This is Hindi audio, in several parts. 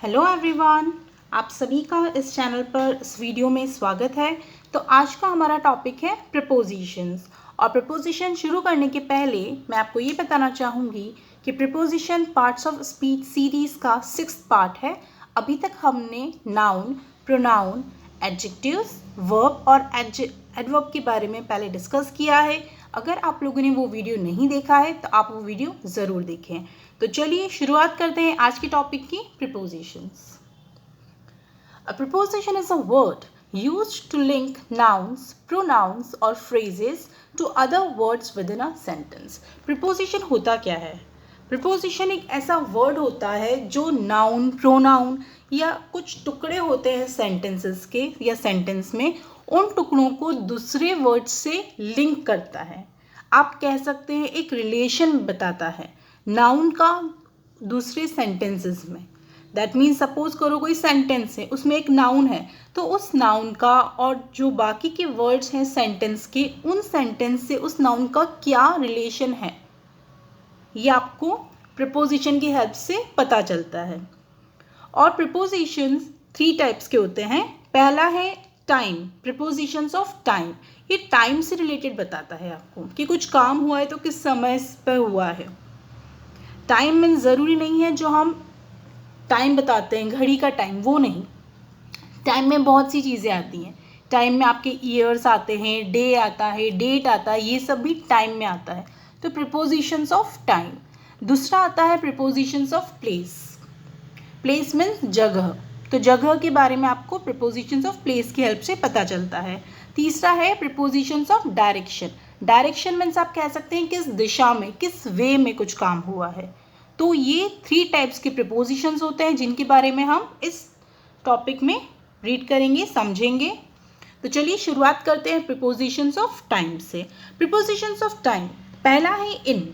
हेलो एवरीवन, आप सभी का इस चैनल पर इस वीडियो में स्वागत है। तो आज का हमारा टॉपिक है प्रीपोजिशंस। और प्रीपोजिशन शुरू करने के पहले मैं आपको ये बताना चाहूँगी कि preposition parts of speech series का 6th पार्ट है। अभी तक हमने नाउन, प्रोनाउन, एडजेक्टिव्स, वर्ब और एडवर्ब के बारे में पहले डिस्कस किया है। अगर आप लोगों ने वो वीडियो नहीं देखा है तो आप वो वीडियो ज़रूर देखें। तो चलिए शुरुआत करते हैं आज के टॉपिक की, prepositions. A preposition is a word used to link nouns, pronouns or phrases to other words within a sentence. Preposition होता क्या है? Preposition एक ऐसा वर्ड होता है जो नाउन, प्रोनाउन या कुछ टुकड़े होते हैं सेंटेंसेस के या सेंटेंस में, उन टुकड़ों को दूसरे वर्ड से लिंक करता है। आप कह सकते हैं एक रिलेशन बताता है नाउन का दूसरे सेंटेंसेस में। दैट मीन्स सपोज करो कोई सेंटेंस है, उसमें एक नाउन है, तो उस नाउन का और जो बाकी के वर्ड्स हैं सेंटेंस के, उन सेंटेंस से उस नाउन का क्या रिलेशन है, ये आपको प्रीपोजिशन की हेल्प से पता चलता है। और प्रीपोजिशंस 3 टाइप्स के होते हैं। पहला है टाइम, प्रीपोजिशंस ऑफ टाइम। ये टाइम से रिलेटेड बताता है आपको कि कुछ काम हुआ है तो किस समय पर हुआ है। टाइम मीन्स ज़रूरी नहीं है जो हम टाइम बताते हैं घड़ी का टाइम, वो नहीं। टाइम में बहुत सी चीज़ें आती हैं। टाइम में आपके ईयर्स आते हैं, डे आता है, डेट आता है, ये सब भी टाइम में आता है। तो प्रीपोजिशंस ऑफ टाइम। दूसरा आता है prepositions of place. Place means जगह, तो जगह के बारे में आपको प्रीपोजिशंस ऑफ प्लेस की हेल्प से पता चलता है। तीसरा है prepositions of direction. Direction means आप कह सकते हैं किस दिशा में, किस वे में कुछ काम हुआ है। तो ये 3 टाइप्स के प्रीपोजिशंस होते हैं जिनके बारे में हम इस टॉपिक में रीड करेंगे, समझेंगे। तो चलिए शुरुआत करते हैं प्रीपोजिशंस ऑफ टाइम से। प्रीपोजिशंस ऑफ टाइम, पहला है इन।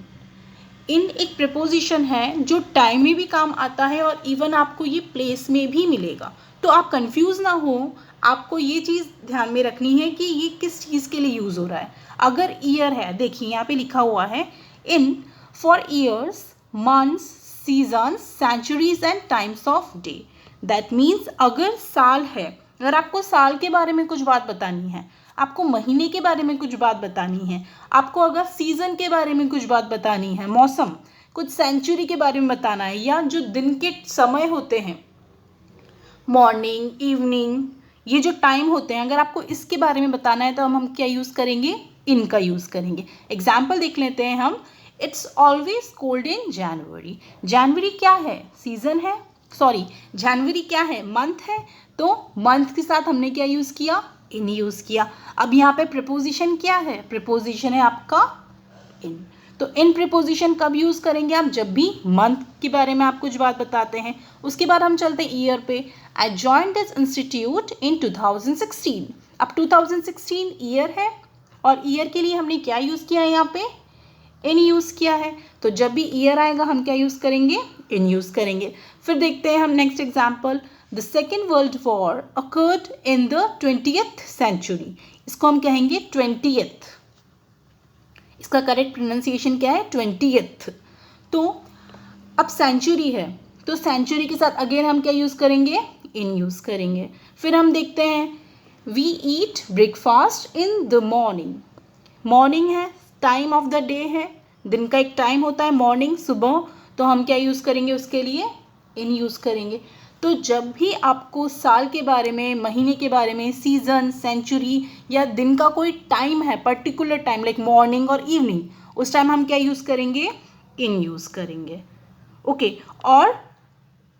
इन एक प्रीपोजिशन है जो टाइम में भी काम आता है और इवन आपको ये प्लेस में भी मिलेगा। तो आप कंफ्यूज ना हो, आपको ये चीज़ ध्यान में रखनी है कि ये किस चीज़ के लिए यूज़ हो रहा है। अगर ईयर है, देखिए यहाँ पे लिखा हुआ है in for years, months, seasons, centuries and times of day. That means अगर साल है, अगर आपको साल के बारे में कुछ बात बतानी है, आपको महीने के बारे में कुछ बात बतानी है, आपको अगर सीज़न के बारे में कुछ बात बतानी है, मौसम, कुछ सेंचुरी के बारे में बताना है, या जो दिन के समय होते हैं, मॉर्निंग, इवनिंग, ये जो टाइम होते हैं, अगर आपको इसके बारे में बताना है तो हम क्या यूज़ करेंगे? इन का यूज़ करेंगे। एग्जाम्पल देख लेते हैं हम। इट्स ऑलवेज कोल्ड इन जनवरी। जनवरी क्या है? सीजन है। सॉरी, जनवरी क्या है? मंथ है। तो मंथ के साथ हमने क्या यूज़ किया? इन यूज़ किया। अब यहाँ पे प्रीपोजिशन क्या है? प्रीपोजिशन है आपका इन। तो इन प्रीपोजिशन कब यूज़ करेंगे आप? जब भी मंथ के बारे में आप कुछ बात बताते हैं। उसके बाद हम चलते हैं ईयर पे। आई जॉइन्ड दिस इंस्टीट्यूट इन 2016। अब 2016 ईयर है और ईयर के लिए हमने क्या यूज़ किया है? यहाँ पे इन यूज़ किया है। तो जब भी ईयर आएगा हम क्या यूज़ करेंगे? इन यूज़ करेंगे। फिर देखते हैं हम next example. The second world war occurred in the 20th century. इसको हम कहेंगे 20th। इसका करेक्ट प्रोनाउंसिएशन क्या है? 20th। तो अब सेंचुरी है, तो सेंचुरी के साथ अगेन हम क्या यूज़ करेंगे? इन यूज़ करेंगे। फिर हम देखते हैं we eat breakfast in the morning. Morning है, टाइम ऑफ द डे है, दिन का एक टाइम होता है मॉर्निंग, सुबह। तो हम क्या यूज़ करेंगे उसके लिए? इन यूज़ करेंगे। तो जब भी आपको साल के बारे में, महीने के बारे में, सीज़न, सेंचुरी या दिन का कोई टाइम है, पर्टिकुलर टाइम लाइक मॉर्निंग और इवनिंग, उस टाइम हम क्या यूज़ करेंगे? इन यूज़ करेंगे। ओके। और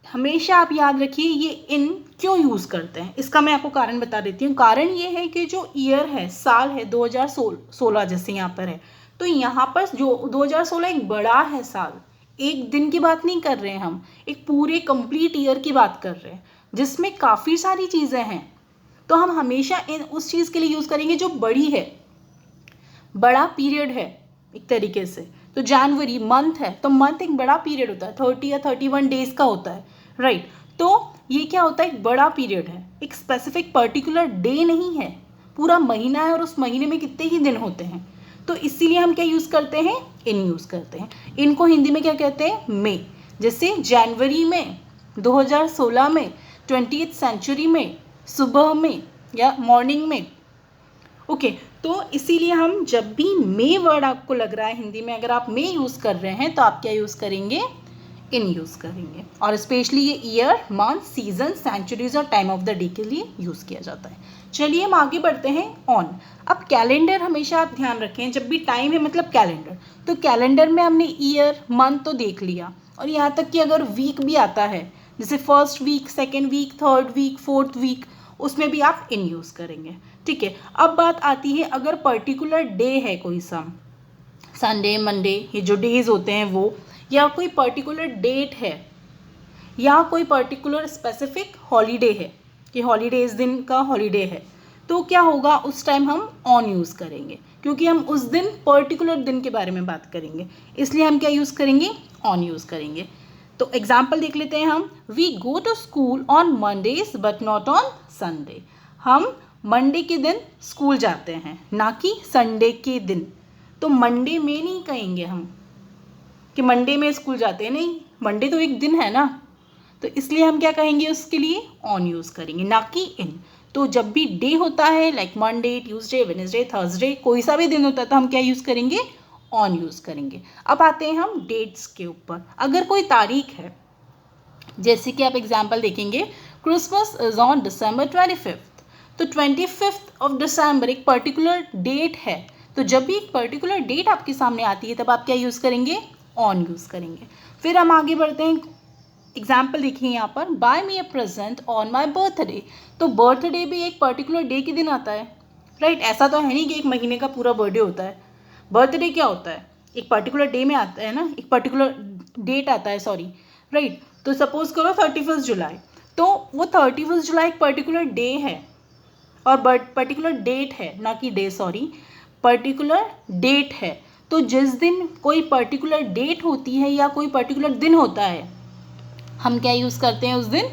हमेशा आप याद रखिए ये इन क्यों यूज़ करते हैं, इसका मैं आपको कारण बता देती हूँ। कारण ये है कि जो ईयर है, साल है, 2016 जैसे यहाँ पर है, तो यहाँ पर जो 2016 एक बड़ा है साल। एक दिन की बात नहीं कर रहे हैं हम, एक पूरे कंप्लीट ईयर की बात कर रहे हैं जिसमें काफ़ी सारी चीज़ें हैं। तो हम हमेशा इन उस चीज़ के लिए यूज़ करेंगे जो बड़ी है, बड़ा पीरियड है एक तरीके से। तो जनवरी मंथ है, तो मंथ एक बड़ा पीरियड होता है, 30 या 31 डेज का होता है, राइट। तो ये क्या होता है? एक बड़ा पीरियड है, एक स्पेसिफिक पर्टिकुलर डे नहीं है, पूरा महीना है और उस महीने में कितने ही दिन होते हैं। तो इसीलिए हम क्या यूज़ करते हैं? इन यूज़ करते हैं। इनको हिंदी में क्या कहते हैं? मई। जैसे जनवरी में 2016 में, 20th सेंचुरी में, सुबह में या मॉर्निंग में? ओके तो इसीलिए हम जब भी मे वर्ड आपको लग रहा है हिंदी में, अगर आप मे यूज़ कर रहे हैं तो आप क्या यूज़ करेंगे? इन यूज़ करेंगे। और स्पेशली ये ईयर, मंथ, सीजन, सेंचुरीज और टाइम ऑफ द डे के लिए यूज़ किया जाता है। चलिए हम आगे बढ़ते हैं ऑन। अब कैलेंडर हमेशा आप ध्यान रखें, जब भी टाइम है मतलब कैलेंडर, तो कैलेंडर में हमने ईयर, मंथ तो देख लिया, और यहाँ तक कि अगर वीक भी आता है, जैसे first week, second week, third week, fourth week, उसमें भी आप इन यूज़ करेंगे। ठीक है, अब बात आती है अगर पर्टिकुलर डे है कोई सा, संडे, मंडे, ये जो डेज होते हैं वो, या कोई पर्टिकुलर डेट है, या कोई पर्टिकुलर स्पेसिफिक हॉलीडे है कि हॉलीडे इस दिन का हॉलीडे है, तो क्या होगा? उस टाइम हम ऑन यूज़ करेंगे, क्योंकि हम उस दिन पर्टिकुलर दिन के बारे में बात करेंगे, इसलिए हम क्या यूज़ करेंगे? ऑन यूज़ करेंगे। तो एग्जाम्पल देख लेते हैं हम। We go to school on Mondays but not on Sunday. हम मंडे के दिन स्कूल जाते हैं, ना कि संडे के दिन। तो मंडे में नहीं कहेंगे हम कि मंडे में स्कूल जाते हैं, नहीं, मंडे तो एक दिन है ना, तो इसलिए हम क्या कहेंगे? उसके लिए ऑन यूज़ करेंगे, ना कि इन। तो जब भी डे होता है, like Monday, Tuesday, Wednesday, Thursday, कोई सा भी दिन होता है, तो हम क्या यूज़ करेंगे? ऑन यूज़ करेंगे। अब आते हैं हम डेट्स के ऊपर। अगर कोई तारीख है, जैसे कि आप एग्जाम्पल देखेंगे, Christmas is on December 25th, तो 25th ऑफ दिसंबर एक पर्टिकुलर डेट है, तो जब भी एक पर्टिकुलर डेट आपके सामने आती है तब आप क्या यूज़ करेंगे? ऑन यूज़ करेंगे। फिर हम आगे बढ़ते हैं, एग्जाम्पल देखिए यहाँ पर, buy me a present on my birthday. तो बर्थडे भी एक पर्टिकुलर डे के दिन आता है, राइट? ऐसा तो है नहीं कि एक महीने का पूरा बर्थडे होता है। बर्थडे क्या होता है? एक पर्टिकुलर डे में आता है ना, एक पर्टिकुलर डेट आता है, सॉरी, राइट? तो सपोज करो 31 जुलाई, तो वो 31 जुलाई एक पर्टिकुलर डे है और पर्टिकुलर डेट है, ना कि डे, सॉरी, पर्टिकुलर डेट है। तो जिस दिन कोई पर्टिकुलर डेट होती है या कोई पर्टिकुलर दिन होता है, हम क्या यूज़ करते हैं उस दिन?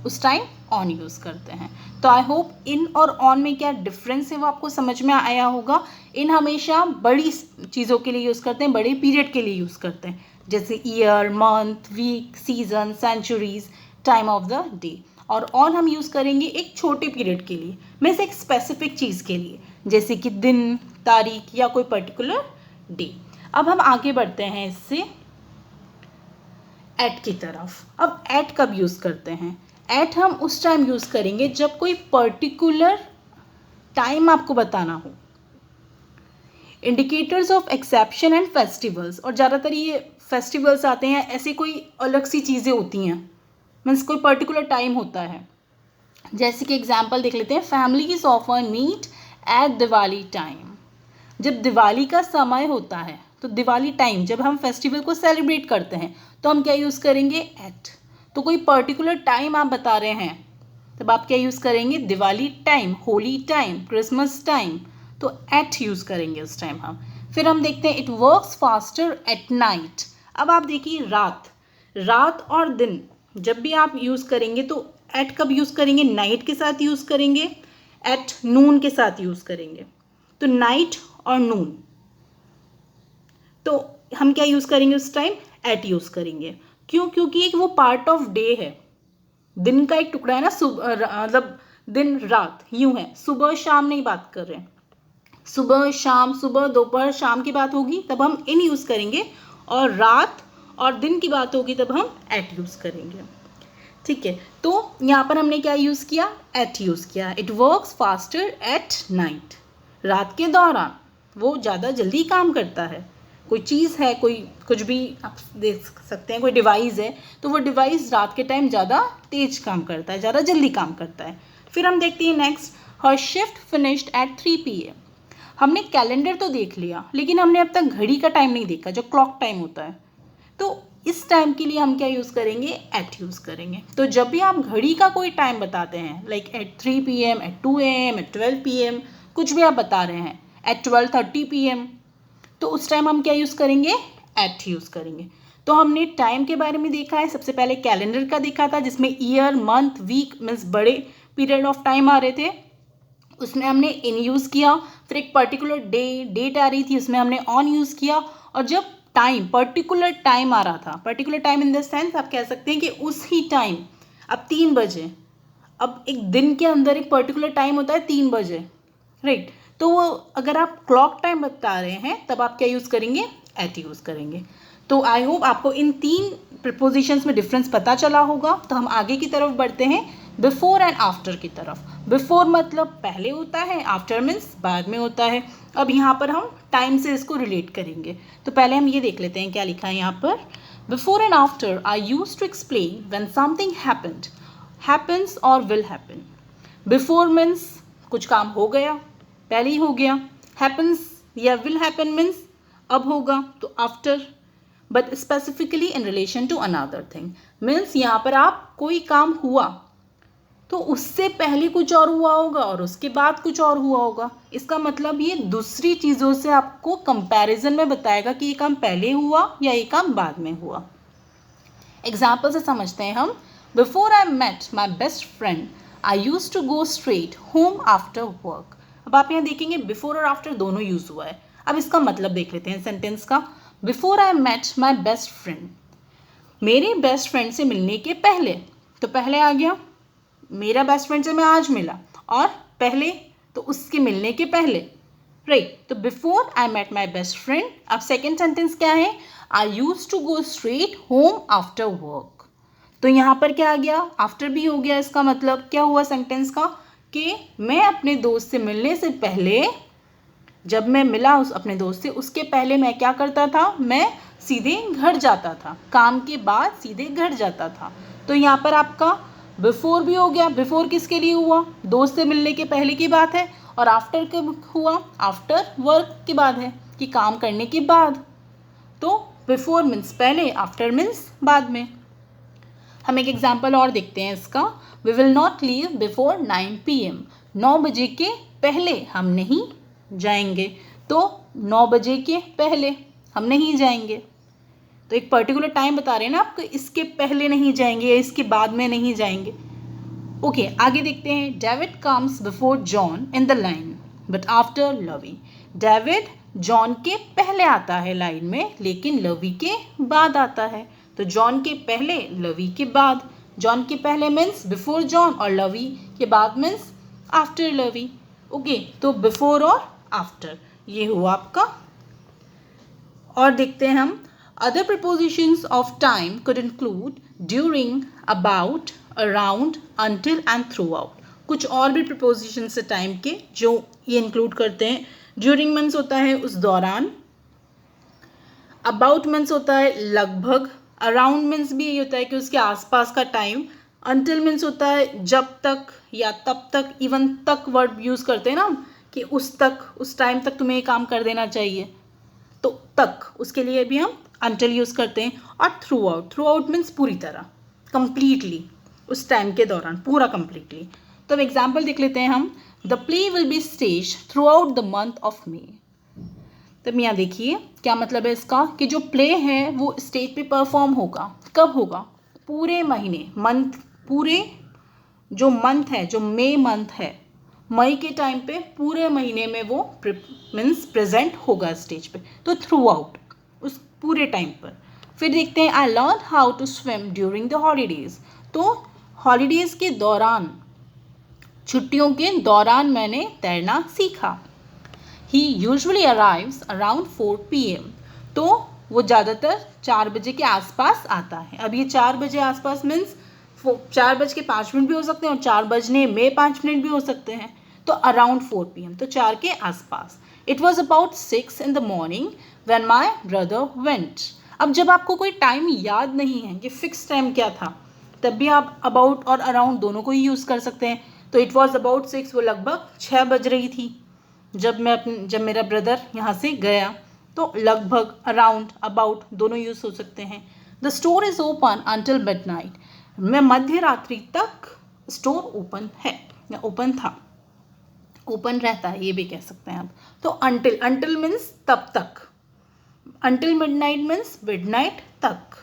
उस टाइम ऑन यूज़ करते हैं। तो आई होप इन और ऑन में क्या डिफरेंस है वो आपको समझ में आया होगा। इन हमेशा बड़ी चीज़ों के लिए यूज़ करते हैं, बड़े पीरियड के लिए यूज़ करते हैं, जैसे year, month, week, season, centuries, time of the day. और ऑन हम यूज़ करेंगे एक छोटे पीरियड के लिए, मीन्स एक स्पेसिफिक चीज़ के लिए, जैसे कि दिन, तारीख या कोई पर्टिकुलर डे। अब हम आगे बढ़ते हैं इससे एट की तरफ। अब एट कब यूज़ करते हैं? एट हम उस टाइम यूज़ करेंगे जब कोई पर्टिकुलर टाइम आपको बताना हो। Indicators of exception and festivals, और ज़्यादातर ये फेस्टिवल्स आते हैं, ऐसी कोई अलग सी चीज़ें होती हैं, मीन्स कोई पर्टिकुलर टाइम होता है। जैसे कि एग्जाम्पल देख लेते हैं, families often meet at Diwali time. जब दिवाली का समय होता है, तो दिवाली टाइम जब हम फेस्टिवल को सेलिब्रेट करते हैं, तो हम क्या यूज़ करेंगे? एट। तो कोई पर्टिकुलर टाइम आप बता रहे हैं, तब आप क्या यूज़ करेंगे? Diwali time, Holi time, Christmas time, तो एट यूज़ करेंगे उस टाइम हम। फिर हम देखते हैं, it works faster at night. अब आप देखिए, रात और दिन जब भी आप यूज़ करेंगे तो एट कब यूज़ करेंगे? नाइट के साथ यूज़ करेंगे, एट नून के साथ यूज़ करेंगे। तो नाइट और नून, तो हम क्या यूज़ करेंगे उस टाइम? एट यूज़ करेंगे। क्यों? क्योंकि एक वो पार्ट ऑफ डे है, दिन का एक टुकड़ा है ना, मतलब दिन रात यूं है, सुबह शाम नहीं बात कर रहे हैं, सुबह शाम, सुबह दोपहर शाम की बात होगी तब हम इन यूज़ करेंगे, और रात और दिन की बात होगी तब हम एट यूज़ करेंगे। ठीक है, तो यहाँ पर हमने क्या यूज़ किया? एट यूज़ किया। It works faster at night. रात के दौरान वो ज़्यादा जल्दी काम करता है। कोई चीज़ है, कोई कुछ भी आप देख सकते हैं, कोई डिवाइस है, तो वो डिवाइस रात के टाइम ज़्यादा तेज काम करता है, ज़्यादा जल्दी काम करता है। फिर हम देखते हैं नेक्स्ट, हर शिफ्ट फिनिश्ड एट 3 PM। हमने कैलेंडर तो देख लिया, लेकिन हमने अब तक घड़ी का टाइम नहीं देखा, जो क्लॉक टाइम होता है। तो इस टाइम के लिए हम क्या यूज़ करेंगे? एट यूज़ करेंगे। तो जब भी आप घड़ी का कोई टाइम बताते हैं, like at 3 PM, at 2 AM, at 12 PM, कुछ भी आप बता रहे हैं, एट 12:30 PM, तो उस टाइम हम क्या यूज़ करेंगे? एट यूज़ करेंगे। तो हमने टाइम के बारे में देखा है, सबसे पहले कैलेंडर का देखा था, जिसमें ईयर, मंथ, वीक मीन्स बड़े पीरियड ऑफ टाइम आ रहे थे, उसमें हमने इन यूज़ किया। फिर एक पर्टिकुलर डेट आ रही थी, उसमें हमने ऑन यूज़ किया। और जब टाइम, पर्टिकुलर टाइम आ रहा था, particular time in the sense आप कह सकते हैं कि उस ही टाइम अब 3 बजे, अब एक दिन के अंदर एक पर्टिकुलर टाइम होता है 3 बजे, राइट। तो वो अगर आप क्लॉक टाइम बता रहे हैं तब आप क्या यूज़ करेंगे, एट यूज़ करेंगे। तो आई होप आपको इन 3 प्रीपोजिशंस में डिफरेंस पता चला होगा। तो हम आगे की तरफ बढ़ते हैं, बिफोर एंड आफ्टर की तरफ। बिफोर मतलब पहले होता है, आफ्टर मीन्स बाद में होता है। अब यहाँ पर हम टाइम से इसको रिलेट करेंगे। तो पहले हम ये देख लेते हैं क्या लिखा है यहाँ पर। Before and after are used to explain when something happened, happens और विल हैपन। बिफोर मीन्स कुछ काम हो गया, पहले ही हो गया। हैपन्स या विल हैपन मीन्स अब होगा। तो after, but specifically in relation to another thing means यहाँ पर आप कोई काम हुआ तो उससे पहले कुछ और हुआ होगा और उसके बाद कुछ और हुआ होगा। इसका मतलब ये दूसरी चीज़ों से आपको कंपैरिजन में बताएगा कि ये काम पहले हुआ या ये काम बाद में हुआ। एग्जाम्पल से समझते हैं हम। Before I met my best friend I use to go straight home after work. अब आप यहाँ देखेंगे बिफोर और आफ्टर दोनों यूज हुआ है। अब इसका मतलब देख लेते हैं सेंटेंस का। Before I met my best friend, मेरे बेस्ट फ्रेंड से मिलने के पहले, तो पहले आ गया, मेरा बेस्ट फ्रेंड से मैं आज मिला, और पहले तो उसके मिलने के पहले, राइट। तो before I met my best friend. अब सेकेंड सेंटेंस क्या है, I use to go straight home after work. तो यहाँ पर क्या आ गया, आफ्टर भी हो गया। इसका मतलब क्या हुआ सेंटेंस का कि मैं अपने दोस्त से मिलने से पहले, जब मैं मिला उस अपने दोस्त से, उसके पहले मैं क्या करता था, मैं सीधे घर जाता था, काम के बाद सीधे घर जाता था। तो यहाँ पर आपका बिफोर भी हो गया। बिफोर किसके लिए हुआ, दोस्त से मिलने के पहले की बात है। और आफ्टर कब हुआ, आफ्टर वर्क की बात है, कि काम करने के बाद। तो बिफोर मीन्स पहले, आफ्टर मीन्स बाद में। हम एक एग्जाम्पल और देखते हैं इसका। We will not leave before 9 PM। 9 बजे के पहले हम नहीं जाएंगे। तो 9 बजे के पहले हम नहीं जाएंगे, तो एक पर्टिकुलर टाइम बता रहे हैं ना आपको, इसके पहले नहीं जाएंगे या इसके बाद में नहीं जाएंगे। ओके, आगे देखते हैं। David comes before John in the line but after Lovey. David John के पहले आता है लाइन में, लेकिन लवी के बाद आता है। तो जॉन के पहले, लवी के बाद। जॉन के पहले मीन्स बिफोर जॉन, और लवी के बाद मीन्स आफ्टर लवी। ओके, तो बिफोर और आफ्टर ये हुआ आपका। और देखते हैं हम। Other prepositions of time could include during, about, around, until and through out. कुछ और भी प्रीपोजिशंस है टाइम के जो ये इंक्लूड करते हैं। ड्यूरिंग मीन्स होता है उस दौरान, अबाउट मीन्स होता है लगभग, अराउंड मीन्स भी यही होता है कि उसके आसपास का टाइम, अंटिल मीन्स होता है जब तक या तब तक, इवन तक वर्ड यूज़ करते हैं ना, कि उस तक, उस टाइम तक तुम्हें ये काम कर देना चाहिए, तो तक, उसके लिए भी हम अंटिल यूज़ करते हैं। और through out, through out means पूरी तरह, कंप्लीटली, उस टाइम के दौरान पूरा कंप्लीटली। तो अब एग्जाम्पल देख लेते हैं हम। The play will be stage through out the month of May. तब यहाँ देखिए क्या मतलब है इसका, कि जो प्ले है वो स्टेज पे परफॉर्म होगा। कब होगा, पूरे महीने, मंथ, पूरे जो मंथ है, जो मई मंथ है, मई के टाइम पे पूरे महीने में वो मीन्स प्रेजेंट होगा स्टेज पे। तो थ्रू आउट, उस पूरे टाइम पर। फिर देखते हैं। I learn how to swim during the holidays. तो हॉलीडेज के दौरान, छुट्टियों के दौरान मैंने तैरना सीखा। He usually arrives around 4 PM। तो वो ज़्यादातर 4 बजे के आसपास आता है। अब ये 4 बजे आसपास मीन्स 4:05 भी हो सकते हैं और 4:05 भी हो सकते हैं। तो अराउंड 4 PM, तो 4 के आसपास। It was about 6 in the morning when my brother went। अब जब आपको कोई टाइम याद नहीं है कि फिक्स टाइम क्या था, तब भी आप अबाउट और अराउंड दोनों को ही यूज़ कर सकते हैं। तो इट वॉज अबाउट 6, वो लगभग 6 बज रही थी जब मेरा ब्रदर यहाँ से गया। तो लगभग, अराउंड, अबाउट दोनों यूज़ हो सकते हैं। The store is open until midnight. मैं मध्य रात्रि तक स्टोर ओपन है या ओपन था, ओपन रहता है, ये भी कह सकते हैं आप। तो अंटिल, अंटिल मीन्स तब तक, अंटिल मिडनाइट मीन्स मिडनाइट तक।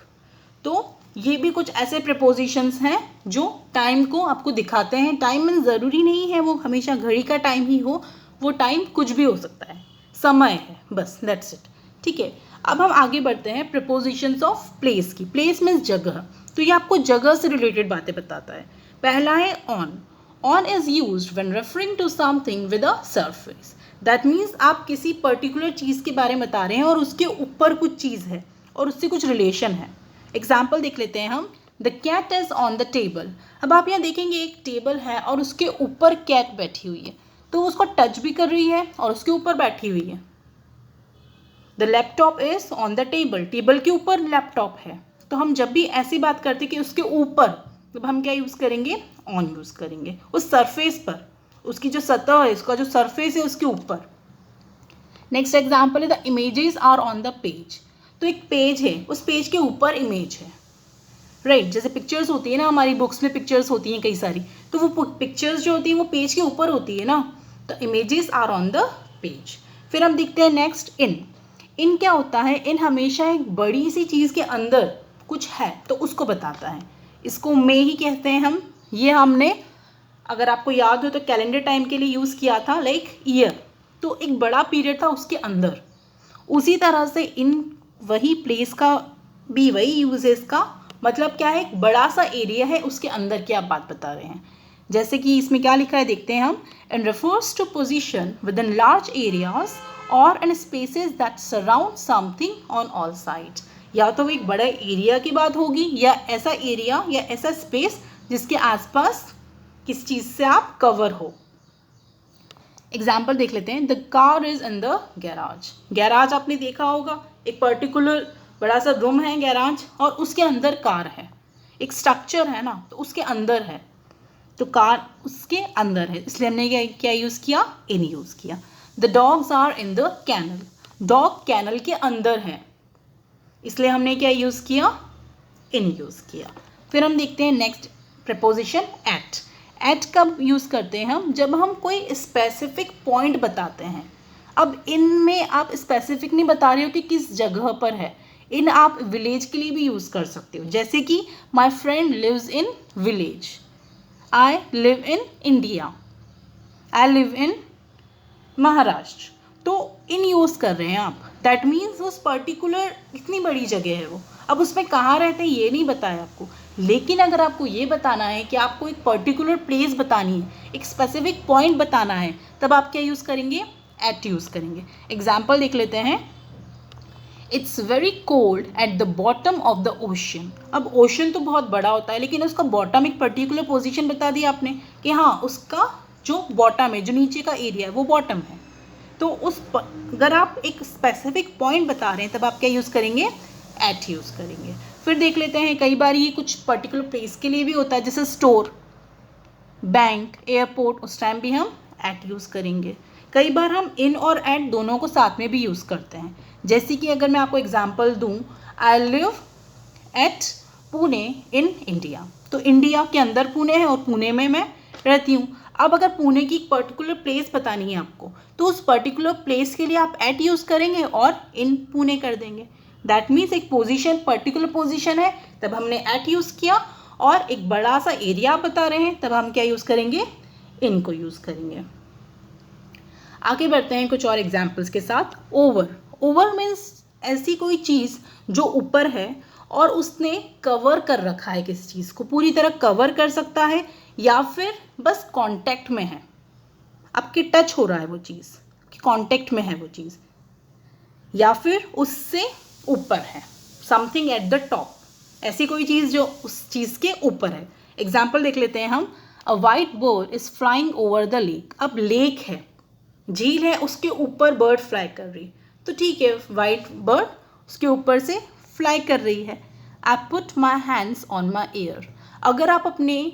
तो ये भी कुछ ऐसे प्रीपोजिशंस हैं जो टाइम को आपको दिखाते हैं। टाइम मीन्स ज़रूरी नहीं है वो हमेशा घड़ी का टाइम ही हो, वो टाइम कुछ भी हो सकता है, समय है, बस, दैट्स इट। ठीक है, अब हम आगे बढ़ते हैं प्रीपोजिशंस ऑफ प्लेस की। प्लेस मीन्स जगह। तो ये आपको जगह से रिलेटेड बातें बताता है। पहला है on. On is used when referring to something with a surface. That means आप किसी पर्टिकुलर चीज़ के बारे में बता रहे हैं और उसके ऊपर कुछ चीज़ है और उससे कुछ रिलेशन है। एग्जाम्पल देख लेते हैं हम। The cat is on the table. अब आप यहाँ देखेंगे एक टेबल है और उसके ऊपर कैट बैठी हुई है, तो वो उसको टच भी कर रही है और उसके ऊपर बैठी हुई है। The laptop is on the table. Table के ऊपर लैपटॉप है। तो हम जब भी ऐसी बात करते कि उसके ऊपर, तब हम क्या यूज़ करेंगे? ऑन यूज़ करेंगे। उस सरफेस पर, उसकी जो सतह है, उसका जो सरफेस है उसके ऊपर। नेक्स्ट एग्जाम्पल है the images are on the page. तो एक पेज है, उस पेज के ऊपर इमेज है, राइट। जैसे पिक्चर्स होती है ना, हमारी बुक्स में पिक्चर्स होती हैं कई सारी, तो वो पिक्चर्स जो होती हैं वो पेज के ऊपर होती है ना, तो images are on the page. फिर हम देखते हैं नेक्स्ट इन। इन क्या होता है? इन हमेशा एक बड़ी सी चीज़ के अंदर कुछ है तो उसको बताता है। इसको में ही कहते हैं हम। ये हमने, अगर आपको याद हो तो, कैलेंडर टाइम के लिए यूज़ किया था, लाइक ईयर। तो एक बड़ा पीरियड था उसके अंदर। उसी तरह से इन वही प्लेस का भी वही यूज है इसका। मतलब क्या है? एक बड़ा सा एरिया है, उसके अंदर की आप बात बता रहे हैं। जैसे कि इसमें क्या लिखा है देखते हैं हम। And refers to position within large areas और in spaces that surround something on all sides. या तो एक बड़ा एरिया की बात होगी, या ऐसा एरिया या ऐसा स्पेस जिसके आसपास किस चीज़ से आप कवर हो। एग्जाम्पल देख लेते हैं। The car is in the garage. Garage आपने देखा होगा, एक पर्टिकुलर बड़ा सा रूम है गैराज, और उसके अंदर कार है, एक स्ट्रक्चर है ना, तो उसके अंदर है, तो कार उसके अंदर है, इसलिए हमने क्या यूज़ किया? इन यूज़ किया। The dogs are in the kennel. Dog kennel के अंदर है, इसलिए हमने क्या यूज़ किया? इन यूज़ किया। फिर हम देखते हैं नेक्स्ट प्रपोजिशन एट। एट कब यूज़ करते हैं हम? जब हम कोई स्पेसिफिक पॉइंट बताते हैं। अब इन में आप स्पेसिफिक नहीं बता रहे हो कि किस जगह पर है। इन आप विलेज के लिए भी यूज़ कर सकते हो, जैसे कि my friend lives in village, I live in India, I live in Maharashtra. तो इन यूज़ कर रहे हैं आप। दैट मीन्स उस पर्टिकुलर इतनी बड़ी जगह है वो, अब उसमें कहाँ रहते हैं ये नहीं बताया आपको। लेकिन अगर आपको ये बताना है कि आपको एक पर्टिकुलर प्लेस बतानी है, एक स्पेसिफिक पॉइंट बताना है, तब आप क्या यूज़ करेंगे? एट यूज़ करेंगे। एग्जाम्पल देख लेते हैं। It's very cold at the bottom of the ocean. अब ओशन तो बहुत बड़ा होता है, लेकिन उसका बॉटम एक पर्टिकुलर पोजीशन बता दी आपने कि हाँ, उसका जो बॉटम है, जो नीचे का एरिया है, वो बॉटम है। तो अगर आप एक स्पेसिफिक पॉइंट बता रहे हैं, तब आप क्या यूज़ करेंगे? एट यूज़ करेंगे। फिर देख लेते हैं, कई बार ये कुछ पर्टिकुलर प्लेस के लिए भी होता है, जैसे स्टोर, बैंक, एयरपोर्ट, उस टाइम भी हम एट यूज़ करेंगे। कई बार हम इन और एट दोनों को साथ में भी यूज़ करते हैं। जैसे कि अगर मैं आपको एग्जांपल दूं, I live at Pune in India. तो इंडिया के अंदर पुणे है और पुणे में मैं रहती हूँ। अब अगर पुणे की एक पर्टिकुलर प्लेस बतानी है आपको, तो उस पर्टिकुलर प्लेस के लिए आप एट यूज़ करेंगे और इन पुणे कर देंगे। दैट मीन्स एक पोजीशन, पर्टिकुलर पोजीशन है, तब हमने एट यूज़ किया, और एक बड़ा सा एरिया आप बता रहे हैं, तब हम क्या यूज़ करेंगे? इन को यूज़ करेंगे। आगे बढ़ते हैं कुछ और एग्जाम्पल्स के साथ। ओवर। ओवर मीन्स ऐसी कोई चीज़ जो ऊपर है और उसने कवर कर रखा है, किसी चीज़ को पूरी तरह कवर कर सकता है, या फिर बस कांटेक्ट में है, आपके टच हो रहा है वो चीज़, कांटेक्ट में है वो चीज़, या फिर उससे ऊपर है, समथिंग एट द टॉप, ऐसी कोई चीज़ जो उस चीज़ के ऊपर है। एग्जाम्पल देख लेते हैं हम। अ white bird is flying over the lake. अब लेक है, झील है, उसके ऊपर बर्ड फ्लाई कर रही, तो ठीक है, वाइट बर्ड उसके ऊपर से फ्लाई कर रही है। I put my hands on my year. अगर आप अपने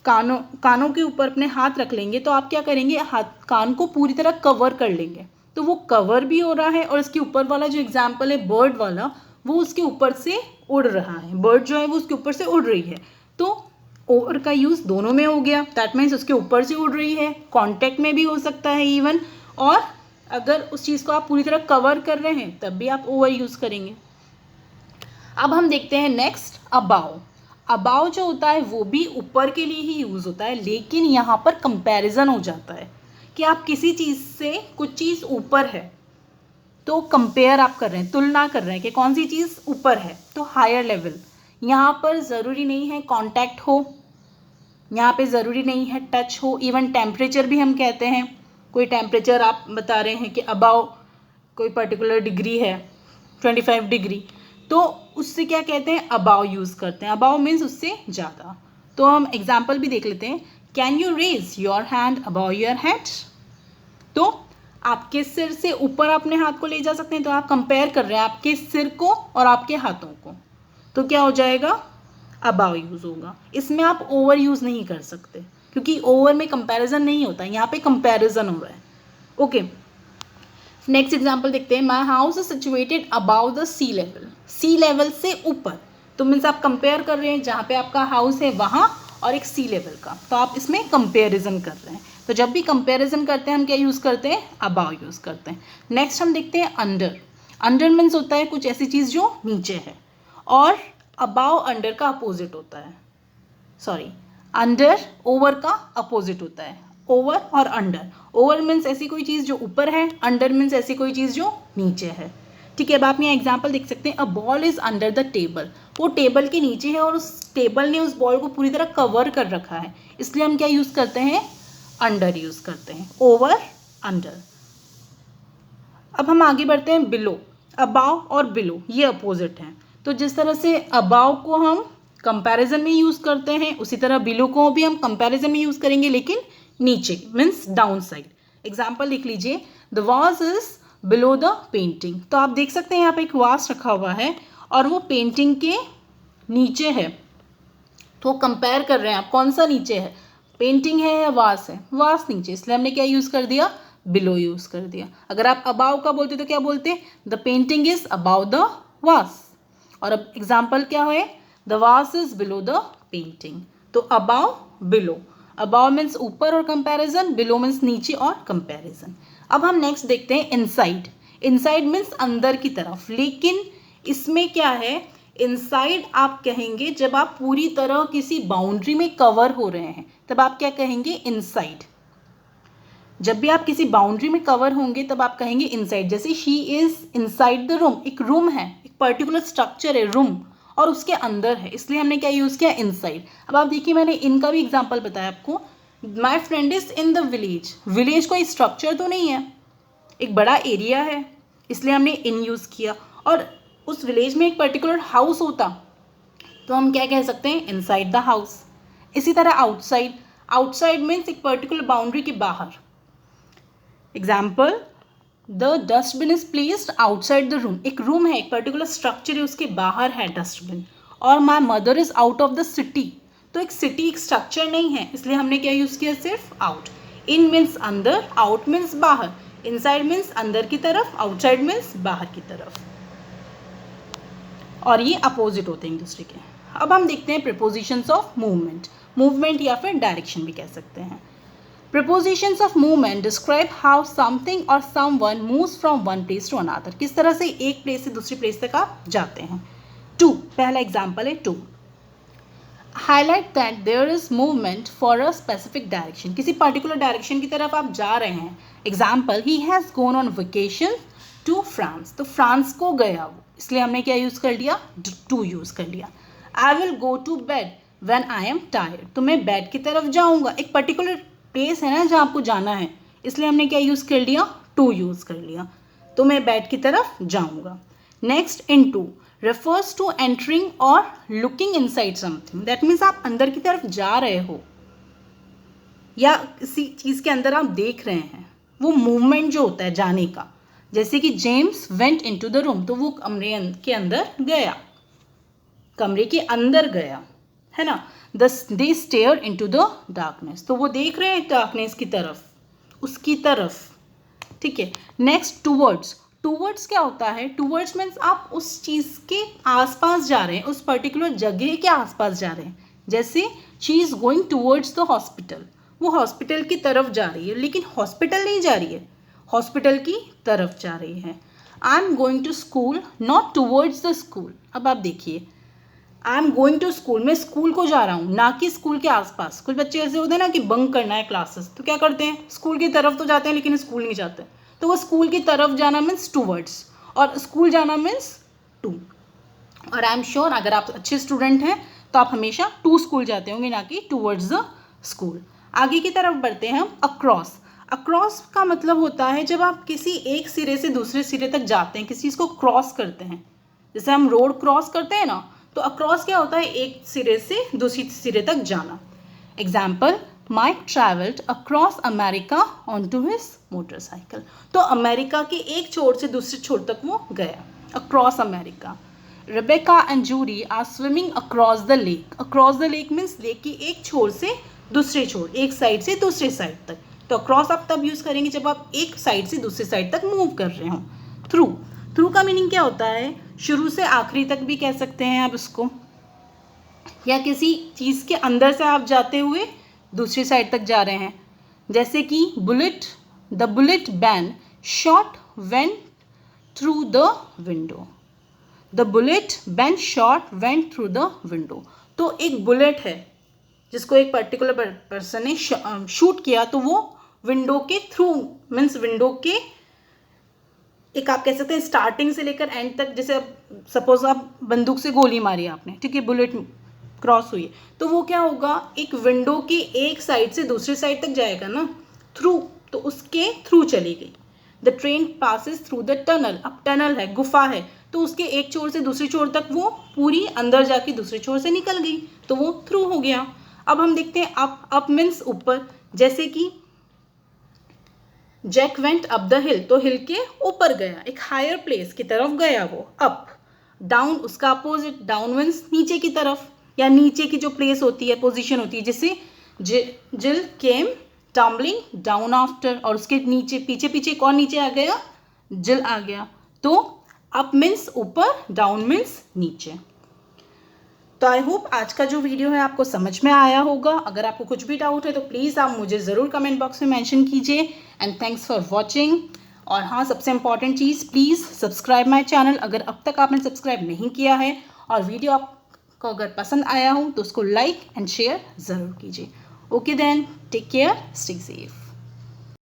कानों के ऊपर अपने हाथ रख लेंगे, तो आप क्या करेंगे? हाथ कान को पूरी तरह कवर कर लेंगे, तो वो कवर भी हो रहा है, और इसके ऊपर वाला जो एग्जाम्पल है बर्ड वाला, वो उसके ऊपर से उड़ रहा है, बर्ड जो है वो उसके ऊपर से उड़ रही है। तो ओवर का यूज़ दोनों में हो गया। दैट मीन्स उसके ऊपर से उड़ रही है, कॉन्टेक्ट में भी हो सकता है इवन, और अगर उस चीज़ को आप पूरी तरह कवर कर रहे हैं, तब भी आप ओवर यूज़ करेंगे। अब हम देखते हैं नेक्स्ट अबाव। अबाव जो होता है वो भी ऊपर के लिए ही यूज़ होता है, लेकिन यहाँ पर कंपैरिजन हो जाता है कि आप किसी चीज़ से, कुछ चीज़ ऊपर है तो कंपेयर आप कर रहे हैं, तुलना कर रहे हैं कि कौन सी चीज़ ऊपर है, तो हायर लेवल, यहाँ पर ज़रूरी नहीं है कांटेक्ट हो, यहाँ पे ज़रूरी नहीं है टच हो, इवन टेम्परेचर भी हम कहते हैं। कोई टेम्परेचर आप बता रहे हैं कि अबाव कोई पर्टिकुलर डिग्री है 25 डिग्री, तो उससे क्या कहते हैं, अबाव यूज़ करते हैं। अबाव मीन्स उससे ज़्यादा। तो हम एग्जाम्पल भी देख लेते हैं। Can you raise your hand above your head? तो आपके सिर से ऊपर अपने हाथ को ले जा सकते हैं। तो आप कंपेयर कर रहे हैं आपके सिर को और आपके हाथों को, तो क्या हो जाएगा, अबाव यूज़ होगा। इसमें आप ओवर यूज़ नहीं कर सकते क्योंकि ओवर में कंपैरिजन नहीं होता, यहाँ पे कंपैरिजन हो रहा है। ओके, नेक्स्ट एग्जाम्पल देखते हैं। My house is situated above the sea level. Sea level से ऊपर, तो मीन्स आप कंपेयर कर रहे हैं जहाँ पे आपका हाउस है वहाँ और एक सी लेवल का, तो आप इसमें कंपेरिजन कर रहे हैं। तो जब भी कंपेरिजन करते हैं हम क्या यूज़ करते हैं, अबाव यूज़ करते हैं। नेक्स्ट हम देखते हैं अंडर। अंडर मीन्स होता है कुछ ऐसी चीज़ जो नीचे है, और अबाव अंडर का अपोजिट होता है। सॉरी, अंडर ओवर का अपोजिट होता है। ओवर और अंडर, ओवर मीन्स ऐसी कोई चीज़ जो ऊपर है, अंडर मीन्स ऐसी कोई चीज़ जो नीचे है। ठीक है, अब आप यहाँ एग्जाम्पल देख सकते हैं। A ball is under the table. वो टेबल के नीचे है और उस टेबल ने उस बॉल को पूरी तरह कवर कर रखा है, इसलिए हम क्या यूज़ करते हैं, अंडर यूज़ करते हैं। Over, under. अब हम आगे बढ़ते हैं। बिलो। अबाव और बिलो ये अपोजिट हैं, तो जिस तरह से अबाव को हम कंपैरिजन में यूज़ करते हैं, उसी तरह बिलो को भी हम कंपैरिजन में यूज़ करेंगे, लेकिन नीचे मीन्स डाउन साइड। एग्जाम्पल लिख लीजिए। The was is below the painting. तो आप देख सकते हैं यहाँ पे एक वास रखा हुआ है और वो पेंटिंग के नीचे है, तो कंपेयर कर रहे हैं आप कौन सा नीचे है, पेंटिंग है या वास है, वास नीचे, इसलिए हमने क्या यूज़ कर दिया, बिलो यूज़ कर दिया। अगर आप अबाव का बोलते तो क्या बोलते, the painting is above the वास। और अब एग्जाम्पल क्या है, द वास इज बिलो द पेंटिंग। तो अबाव, बिलो। अबाव मीन्स ऊपर और कंपैरिजन, बिलो मीन्स नीचे और कंपैरिजन। अब हम नेक्स्ट देखते हैं इनसाइड। इनसाइड मीन्स अंदर की तरफ, लेकिन इसमें क्या है, इनसाइड आप कहेंगे जब आप पूरी तरह किसी बाउंड्री में कवर हो रहे हैं, तब आप क्या कहेंगे, इनसाइड। जब भी आप किसी बाउंड्री में कवर होंगे तब आप कहेंगे इनसाइड। जैसे she is inside the room, एक रूम है, एक पर्टिकुलर स्ट्रक्चर है रूम, और उसके अंदर है, इसलिए हमने क्या यूज़ किया, इनसाइड। अब आप देखिए मैंने इनका भी एग्जाम्पल बताया आपको। My friend is in the village. Village कोई स्ट्रक्चर तो नहीं है, एक बड़ा एरिया है, इसलिए हमने इन यूज़ किया। और उस विलेज में एक पर्टिकुलर हाउस होता तो हम क्या कह सकते हैं, इनसाइड द हाउस। इसी तरह आउटसाइड। आउटसाइड मीन्स एक पर्टिकुलर बाउंड्री के बाहर। Example, the dustbin is placed outside the room. एक रूम है, एक पर्टिकुलर स्ट्रक्चर है, उसके बाहर है डस्टबिन। और my mother is out of the city. तो एक सिटी एक स्ट्रक्चर नहीं है, इसलिए हमने क्या यूज़ किया, सिर्फ आउट। इन मीन्स अंदर, आउट मीन्स बाहर। इनसाइड मीन्स अंदर की तरफ, आउटसाइड मीन्स बाहर की तरफ, और ये अपोजिट होते हैं एक दूसरे के। अब हम देखते हैं प्रीपोजिशंस ऑफ मूवमेंट। मूवमेंट या फिर डायरेक्शन भी कह सकते हैं। Prepositions of movement describe how something or someone moves from one place to another. किस तरह से एक प्लेस से दूसरी प्लेस तक आप जाते हैं। To, पहला एग्जाम्पल है to. Highlight that there is movement for a specific direction. किसी पर्टिकुलर डायरेक्शन की तरफ आप जा रहे हैं। Example, he has gone on vacation to France. तो फ्रांस को गया वो, इसलिए हमने क्या यूज़ कर लिया, to यूज़ कर लिया। I will go to bed when I am tired. तो मैं बेड की तरफ जाऊँगा, एक पर्टिकुलर प्लेस है ना जहाँ आपको जाना है, इसलिए हमने क्या यूज़ कर लिया, टू यूज़ कर लिया। तो मैं बेड की तरफ जाऊँगा। Next, into refers to entering और looking inside something. That means आप अंदर की तरफ जा रहे हो या किसी चीज़ के अंदर आप देख रहे हैं, वो मूवमेंट जो होता है जाने का। जैसे कि James went into the room, तो वो कमरे के अंदर गया, कमरे के अंदर गया, है ना। दे स्टेयर इनटू द डार्कनेस, तो वो देख रहे हैं डार्कनेस की तरफ, उसकी तरफ। ठीक है, नेक्स्ट, टूवर्ड्स। टूवर्ड्स क्या होता है, टूवर्ड्स मीन्स आप उस चीज़ के आसपास जा रहे हैं, उस पर्टिकुलर जगह के आसपास जा रहे हैं। जैसे she is going towards the hospital, वो हॉस्पिटल की तरफ जा रही है, लेकिन हॉस्पिटल नहीं जा रही है, हॉस्पिटल की तरफ जा रही है। I am going to school not towards the school. अब आप देखिए, I am going to school, मैं स्कूल को जा रहा हूँ, ना कि स्कूल के आसपास। कुछ बच्चे ऐसे होते हैं ना कि बंक करना है क्लासेस, तो क्या करते हैं, स्कूल की तरफ तो जाते हैं लेकिन स्कूल नहीं जाते। तो वो स्कूल की तरफ जाना मीन्स टूवर्ड्स, और स्कूल जाना मीन्स टू। और आई एम श्योर अगर आप अच्छे स्टूडेंट हैं तो आप हमेशा टू स्कूल जाते होंगे, ना कि टूवर्ड्स द स्कूल। आगे की तरफ बढ़ते हैं हम। अक्रॉस। अक्रॉस का मतलब होता है जब आप किसी एक सिरे से दूसरे सिरे तक जाते हैं, किसी चीज़ को क्रॉस करते हैं, जैसे हम रोड क्रॉस करते हैं ना, तो अक्रॉस क्या होता है, एक सिरे से दूसरी सिरे तक जाना। Example, Mike travelled across America on to his motorcycle. तो अमेरिका के एक छोर से दूसरे छोर तक वो गया, across America. Rebecca and Judy are swimming across the lake. Across the lake means lake की एक छोर से दूसरे छोर, एक साइड से दूसरे साइड तक। तो अक्रॉस आप तब यूज़ करेंगे जब आप एक साइड से दूसरे साइड तक मूव कर रहे हो। थ्रू। थ्रू का मीनिंग क्या होता है, शुरू से आखिरी तक भी कह सकते हैं आप इसको, या किसी चीज़ के अंदर से आप जाते हुए दूसरी साइड तक जा रहे हैं। जैसे कि bullet, the bullet ban shot went through the window. The bullet ban shot went through the window. तो एक बुलेट है जिसको एक पर्टिकुलर पर्सन ने शूट किया, तो वो विंडो के थ्रू मीन्स विंडो के एक आप कह सकते हैं स्टार्टिंग से लेकर एंड तक। जैसे सपोज आप बंदूक से गोली मारी आपने, ठीक है, बुलेट क्रॉस हुई, तो वो क्या होगा, एक विंडो की एक साइड से दूसरी साइड तक जाएगा ना, थ्रू, तो उसके थ्रू चली गई। The train passes through the tunnel. अब टनल है, गुफा है, तो उसके एक छोर से दूसरी छोर तक वो पूरी अंदर जाके दूसरे छोर से निकल गई, तो वो थ्रू हो गया। अब हम देखते हैं अप। अप मीन्स ऊपर, जैसे कि Jack went up the hill, तो हिल के ऊपर गया, एक हायर प्लेस की तरफ गया वो, अप। डाउन उसका अपोजिट, डाउन मीन्स नीचे की तरफ, या नीचे की जो प्लेस होती है, पोजीशन होती है, जैसे जिल केम टम्बलिंग डाउन आफ्टर, और उसके नीचे पीछे पीछे कौन नीचे आ गया, जिल आ गया। तो अप मीन्स ऊपर, डाउन मीन्स नीचे। तो आई होप आज का जो वीडियो है आपको समझ में आया होगा। अगर आपको कुछ भी डाउट है तो प्लीज़ आप मुझे ज़रूर कमेंट बॉक्स में मेंशन कीजिए। And thanks for watching. और हाँ, सबसे important cheese, please subscribe my channel अगर अब तक आपने सब्सक्राइब नहीं किया है, और वीडियो आपको अगर पसंद आया हो तो उसको लाइक एंड शेयर ज़रूर कीजिए। Okay then, take care, stay safe.